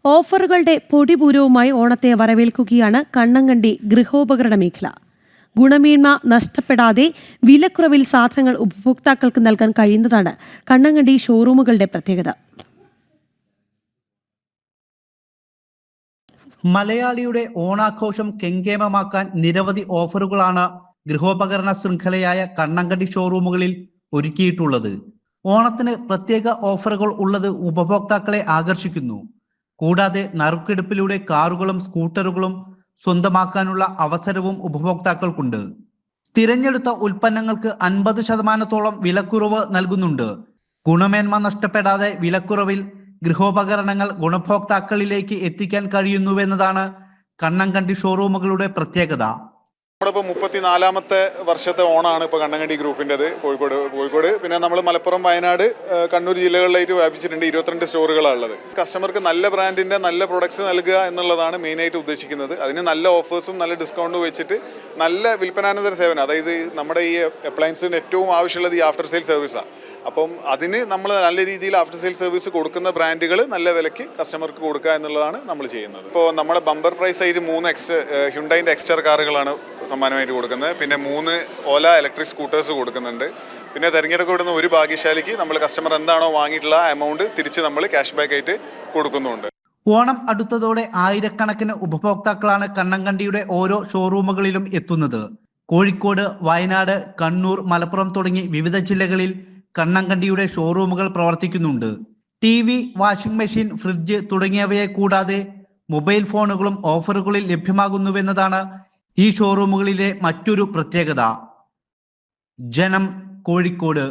ഓഫറുകളുടെ പൊടിപൂരവുമായി ഓണത്തെ വരവേൽക്കുകയാണ് കണ്ണങ്കണ്ടി ഗൃഹോപകരണ മേഖല. ഗുണമേന്മ നഷ്ടപ്പെടാതെ വിലക്കുറവിൽ സാധനങ്ങൾ ഉപഭോക്താക്കൾക്ക് നൽകാൻ കഴിയുന്നതാണ് കണ്ണങ്കണ്ടി ഷോറൂമുകളുടെ പ്രത്യേകത. മലയാളിയുടെ ഓണാഘോഷം കെങ്കേമമാക്കാൻ നിരവധി ഓഫറുകളാണ് ഗൃഹോപകരണ ശൃംഖലയായ കണ്ണങ്കണ്ടി ഷോറൂമുകളിൽ ഒരുക്കിയിട്ടുള്ളത്. ഓണത്തിന് പ്രത്യേക ഓഫറുകൾ ഉള്ളത് ഉപഭോക്താക്കളെ ആകർഷിക്കുന്നു. കൂടാതെ നറുക്കെടുപ്പിലൂടെ കാറുകളും സ്കൂട്ടറുകളും സ്വന്തമാക്കാനുള്ള അവസരവും ഉപഭോക്താക്കൾക്കുണ്ട്. തിരഞ്ഞെടുത്ത ഉൽപ്പന്നങ്ങൾക്ക് 50% വിലക്കുറവ് നൽകുന്നുണ്ട്. ഗുണമേന്മ നഷ്ടപ്പെടാതെ വിലക്കുറവിൽ ഗൃഹോപകരണങ്ങൾ ഗുണഭോക്താക്കളിലേക്ക് എത്തിക്കാൻ കഴിയുന്നുവെന്നതാണ് കണ്ണങ്കണ്ടി ഷോറൂമുകളുടെ പ്രത്യേകത. നമ്മളിപ്പോൾ 34ാമത്തെ വർഷത്തെ ഓണാണ് ഇപ്പോൾ കണ്ണങ്കണ്ടി ഗ്രൂപ്പിൻ്റെത് കോഴിക്കോട് പിന്നെ നമ്മൾ മലപ്പുറം, വയനാട്, കണ്ണൂർ ജില്ലകളിലായിട്ട് വ്യാപിച്ചിട്ടുണ്ട്. 22 സ്റ്റോറുകളാണ് ഉള്ളത്. കസ്റ്റമർക്ക് നല്ല ബ്രാൻഡിൻ്റെ നല്ല പ്രൊഡക്ട്സ് നൽകുക എന്നുള്ളതാണ് മെയിനായിട്ട് ഉദ്ദേശിക്കുന്നത്. അതിന് നല്ല ഓഫേഴ്സും നല്ല ഡിസ്കൗണ്ടും വെച്ചിട്ട് നല്ല വിൽപ്പനാനന്തര സേവനം, അതായത് നമ്മുടെ ഈ അപ്ലയൻസിന് ഏറ്റവും ആവശ്യമുള്ളത് ഈ ആഫ്റ്റർ സെയിൽ സർവീസാണ്. അപ്പം അതിന് നമ്മൾ നല്ല രീതിയിൽ ആഫ്റ്റർ സെയിൽ സർവീസ് കൊടുക്കുന്ന ബ്രാൻഡുകൾ നല്ല വിലയ്ക്ക് കസ്റ്റമർക്ക് കൊടുക്കുക എന്നുള്ളതാണ് നമ്മൾ ചെയ്യുന്നത്. ഇപ്പോൾ നമ്മുടെ ബമ്പർ പ്രൈസ് ആയിട്ട് 3 ഹ്യുണ്ടായിൻ്റെ എക്സ്റ്റർ കാറുകളാണ് സമ്മാനമായിട്ട് കൊടുക്കുന്നത്. പിന്നെ 3 ഓല ഇലക്ട്രിക് സ്കൂട്ടേഴ്സ് കൊടുക്കുന്നുണ്ട്. പിന്നെ തിരഞ്ഞെടുക്കപ്പെടുന്ന ഒരു ഭാഗ്യശാലിക്ക് നമ്മൾ കസ്റ്റമർ എന്താണോ വാങ്ങിയിട്ടുള്ള എമൗണ്ട് തിരിച്ച് നമ്മൾ ക്യാഷ് ബാക്ക് ആയിട്ട് കൊടുക്കുന്നുണ്ട്. ഓണം അടുത്തതോടെ ആയിരക്കണക്കിന് ഉപഭോക്താക്കളാണ് കണ്ണങ്കണ്ടിയുടെ ഓരോ ഷോറൂമുകളിലും എത്തുന്നത്. കോഴിക്കോട്, വയനാട്, കണ്ണൂർ, മലപ്പുറം തുടങ്ങി വിവിധ ജില്ലകളിൽ കണ്ണങ്കണ്ടിയുടെ ഷോറൂമുകൾ പ്രവർത്തിക്കുന്നുണ്ട്. TV, വാഷിംഗ് മെഷീൻ, ഫ്രിഡ്ജ് തുടങ്ങിയവയെ കൂടാതെ മൊബൈൽ ഫോണുകളും ഓഫറുകളിൽ ലഭ്യമാകുന്നുവെന്നതാണ് ഈ ഷോറൂമുകളിലെ മറ്റൊരു പ്രത്യേകത. ജനം, കോഴിക്കോട്.